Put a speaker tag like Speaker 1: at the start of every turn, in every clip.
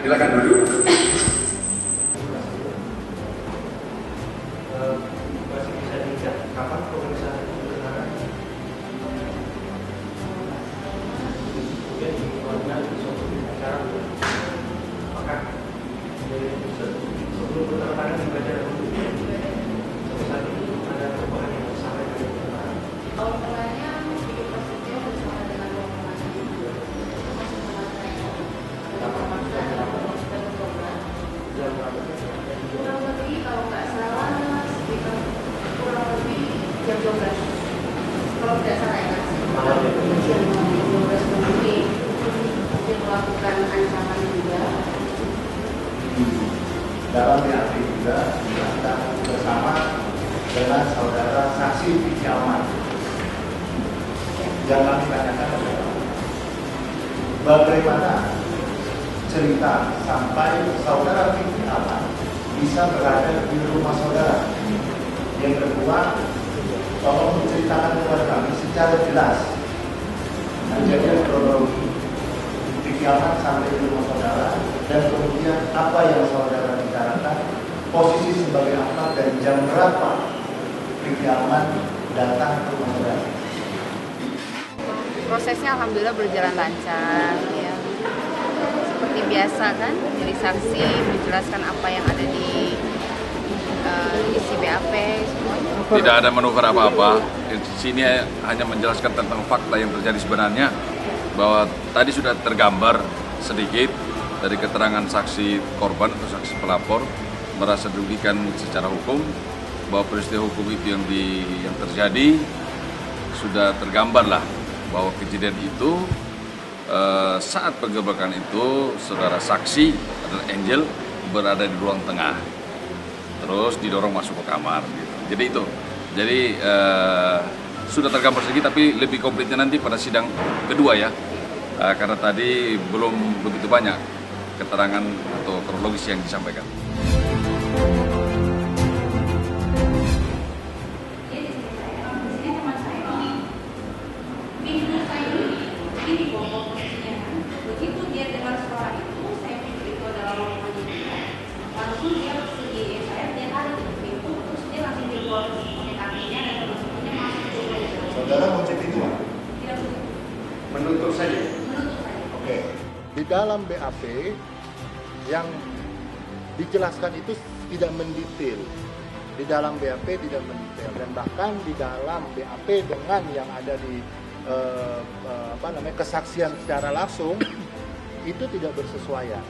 Speaker 1: Silakan duduk.
Speaker 2: Masih bisa dilihat kapan pemeriksaan itu berjalan. Kemudian dikeluarkan suatu acara. Apakah sebelum bertepatan dibaca dulu? Sampai saat itu ada perubahan yang sampai dari perubahan.
Speaker 3: Awal mulanya sedikit positif bersama dengan rombongan itu masih mengatai ada pemeriksaan dalam hospital program.
Speaker 2: Jam berapa?
Speaker 3: Kurang lebih kalau nggak salah sekitar kurang lebih jam 12 kalau tidak salah ya Mas.
Speaker 2: Malam ya?
Speaker 3: Jam 12 nanti mungkin melakukan ancaman juga.
Speaker 4: Dalam BAP juga dilakukan bersama dengan saudara saksi Vicky Alman. Yang kami tanyakan adalah bagaimana cerita sampai saudara Vicky Alman bisa berada di rumah saudara. Yang kedua, tolong menceritakan kepada kami secara jelas kejadian kronologi Vicky Alman sampai di rumah saudara dan kemudian apa yang saudara bicarakan, posisi sebagai apa dan jam berapa Vicky Alman datang ke rumah saudara.
Speaker 5: Prosesnya alhamdulillah berjalan lancar ya. Seperti biasa kan, jadi saksi menjelaskan apa yang ada di isi BAP semuanya.
Speaker 1: Tidak ada manuver apa-apa. Di sini hanya menjelaskan tentang fakta yang terjadi sebenarnya, bahwa tadi sudah tergambar sedikit dari keterangan saksi korban atau saksi pelapor merasa dirugikan secara hukum, bahwa peristiwa hukum itu yang terjadi sudah tergambar lah, bahwa kejadian itu saat penggerebekan itu saudara saksi adalah Angel berada di ruang tengah, terus didorong masuk ke kamar gitu. Jadi itu, jadi sudah tergambar sedikit, tapi lebih komplitnya nanti pada sidang kedua ya, karena tadi belum begitu banyak keterangan atau kronologis yang disampaikan.
Speaker 3: Begitu dia dengar suara itu, saya pikir itu adalah rombongan dia. Langsung dia bersegi saya, dia lari ke pintu, terus dia langsung dibuat pakai kakinya dan teman-temannya masuk ke dalam.
Speaker 4: Saudara mau cek itu?
Speaker 3: Tidak begitu.
Speaker 1: Menutup saja.
Speaker 3: Menutup saya.
Speaker 4: Oke. Di dalam BAP yang dijelaskan itu tidak mendetail. Di dalam BAP tidak mendetail dan bahkan di dalam BAP dengan yang ada di kesaksian secara langsung itu tidak bersesuaian.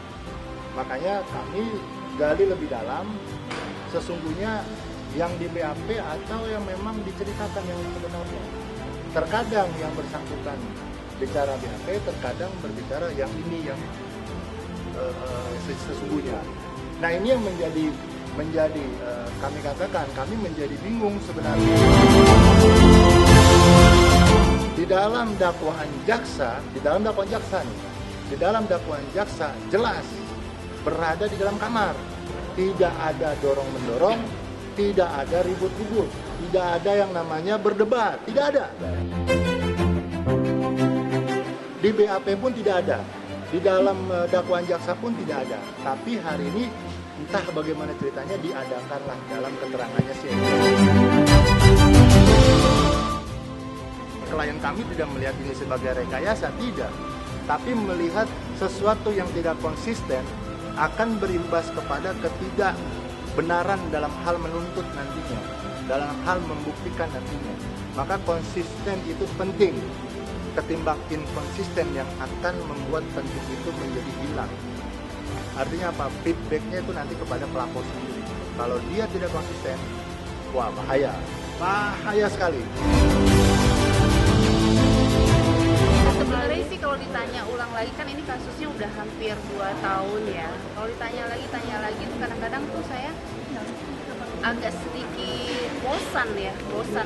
Speaker 4: Makanya kami gali lebih dalam sesungguhnya yang di BAP atau yang memang diceritakan yang sebenarnya. Terkadang yang bersangkutan bicara BAP, terkadang berbicara yang ini yang sesungguhnya. Nah ini yang menjadi kami katakan kami menjadi bingung sebenarnya. Di dalam dakwaan jaksa jelas berada di dalam kamar. Tidak ada dorong-mendorong, tidak ada ribut-ribut, tidak ada yang namanya berdebat, tidak ada. Di BAP pun tidak ada, di dalam dakwaan jaksa pun tidak ada. Tapi hari ini entah bagaimana ceritanya diadakanlah dalam keterangannya si klien kami tidak melihat ini sebagai rekayasa, tidak. Tapi melihat sesuatu yang tidak konsisten akan berimbas kepada ketidakbenaran dalam hal menuntut nantinya, dalam hal membuktikan nantinya. Maka konsisten itu penting, ketimbang inkonsisten yang akan membuat penting itu menjadi hilang. Artinya apa? Feedbacknya itu nanti kepada pelapor sendiri. Kalau dia tidak konsisten, wah bahaya sekali.
Speaker 5: Sebenarnya sih kalau ditanya ulang lagi kan ini kasusnya udah hampir 2 tahun ya. Kalau ditanya lagi tuh kadang-kadang tuh saya agak sedikit bosan.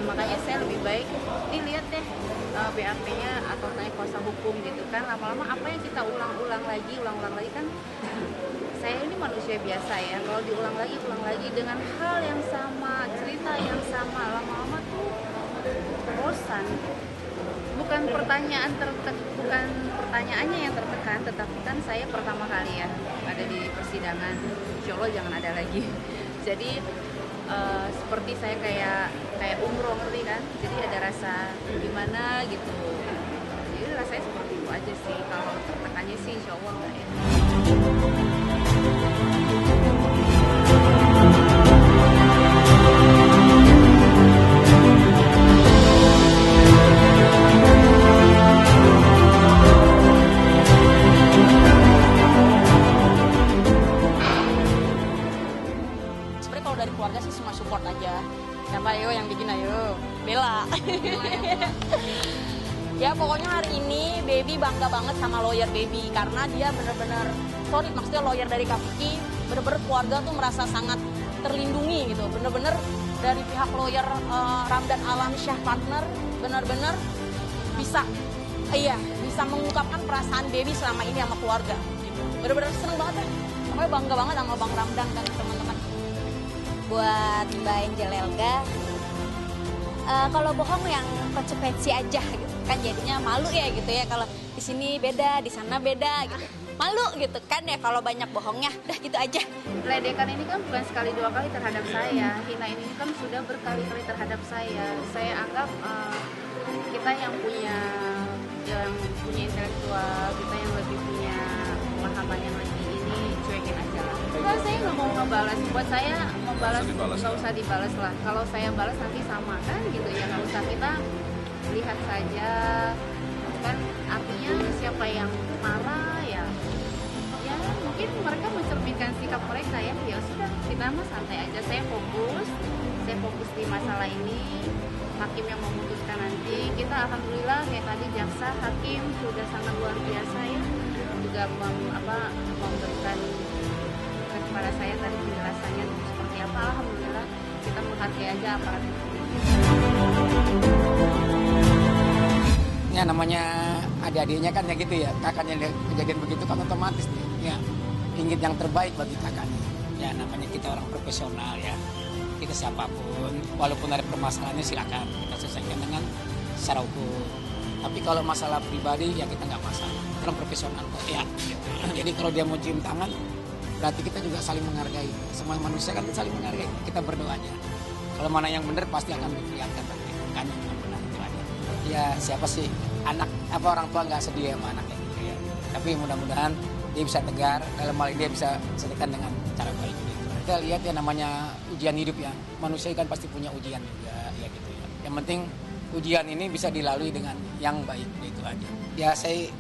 Speaker 5: Makanya saya lebih baik lihat deh BAP-nya atau tanya kuasa hukum gitu kan. Lama-lama apa yang kita ulang-ulang lagi kan saya ini manusia biasa ya. Kalau diulang lagi dengan hal yang sama, cerita yang sama, lama-lama tuh bosan. Bukan pertanyaannya yang tertekan, kan, tetapi kan saya pertama kali ya ada di persidangan. Insya Allah jangan ada lagi. Jadi seperti saya kayak umroh, ngerti kan? Jadi ada rasa gimana gitu. Jadi rasanya seperti itu aja sih. Kalau tertekannya sih insya Allah enggak ya.
Speaker 6: Sebenarnya kalau dari keluarga sih semua support aja. Siapa ayo yang bikin ayo? Bella. Ya pokoknya hari ini Baby bangga banget sama lawyer Baby karena dia bener-bener, sorry maksudnya lawyer dari Kafiki, bener-bener keluarga tuh merasa sangat terlindungi gitu. Bener-bener dari pihak lawyer Ramdan Alam Syah Partner bener-bener bisa mengungkapkan perasaan Baby selama ini sama keluarga. Gitu. Bener-bener seneng banget ya. Pokoknya bangga banget sama Bang Ramdan dan teman-teman.
Speaker 7: Buat Mbak Angel Elga, kalau bohong yang konsekuensi aja gitu kan, jadinya malu ya gitu ya, kalau di sini beda di sana beda gitu, malu gitu kan ya kalau banyak bohongnya, udah gitu aja.
Speaker 5: Ledekan ini kan bukan sekali dua kali terhadap saya, hina ini kan sudah berkali-kali terhadap saya. Saya anggap kita yang punya intelektual, kita yang lebih punya pemahaman yang lebih ini, cuekin aja lah. Kalau saya nggak mau ngebalas, buat saya membalas nggak usah dibalas lah. Kalau saya balas nanti sama kan gitu ya, nggak usah, kita lihat saja kan, artinya siapa yang marah ya mungkin mereka mencerminkan sikap mereka ya sudah, kita mah santai aja. Saya fokus di masalah ini. Hakim yang memutuskan nanti, kita alhamdulillah kayak tadi jaksa hakim sudah sangat luar biasa ya, juga memberikan kepada saya tadi penjelasannya seperti apa. Alhamdulillah kita menghargai aja aparat itu.
Speaker 8: Ya namanya adik-adiknya kan ya gitu ya, kakaknya kejadian begitu kan otomatis ya ingin yang terbaik bagi kakaknya. Ya namanya kita orang profesional ya, kita siapapun, walaupun ada permasalahannya silakan kita selesaikan dengan secara hukum. Tapi kalau masalah pribadi ya kita nggak masalah, kita orang profesional kok ya. Gitu. Jadi kalau dia mau cium tangan, berarti kita juga saling menghargai. Semua manusia kan saling menghargai, kita berdoanya. Kalau mana yang benar pasti akan diperlihatkan kan yang benar itu aja. Ya siapa sih orang tua nggak sedih sama anaknya gitu ya. Tapi mudah-mudahan dia bisa tegar, dalam hal ini dia bisa selesaikan dengan cara baik gitu. Kita lihat ya namanya ujian hidup ya, manusia kan pasti punya ujian juga ya gitu ya. Yang penting ujian ini bisa dilalui dengan yang baik gitu aja. Ya saya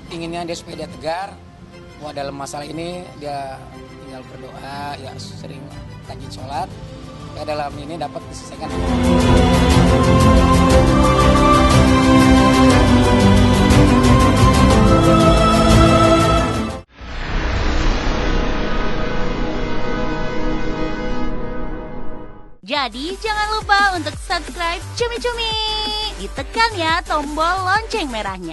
Speaker 8: inginnya dia supaya dia tegar, bahwa dalam masalah ini dia tinggal berdoa ya, sering rajin sholat, supaya dalam ini dapat diselesaikan.
Speaker 9: Jadi jangan lupa untuk subscribe Cumi Cumi. Ditekan ya tombol lonceng merahnya.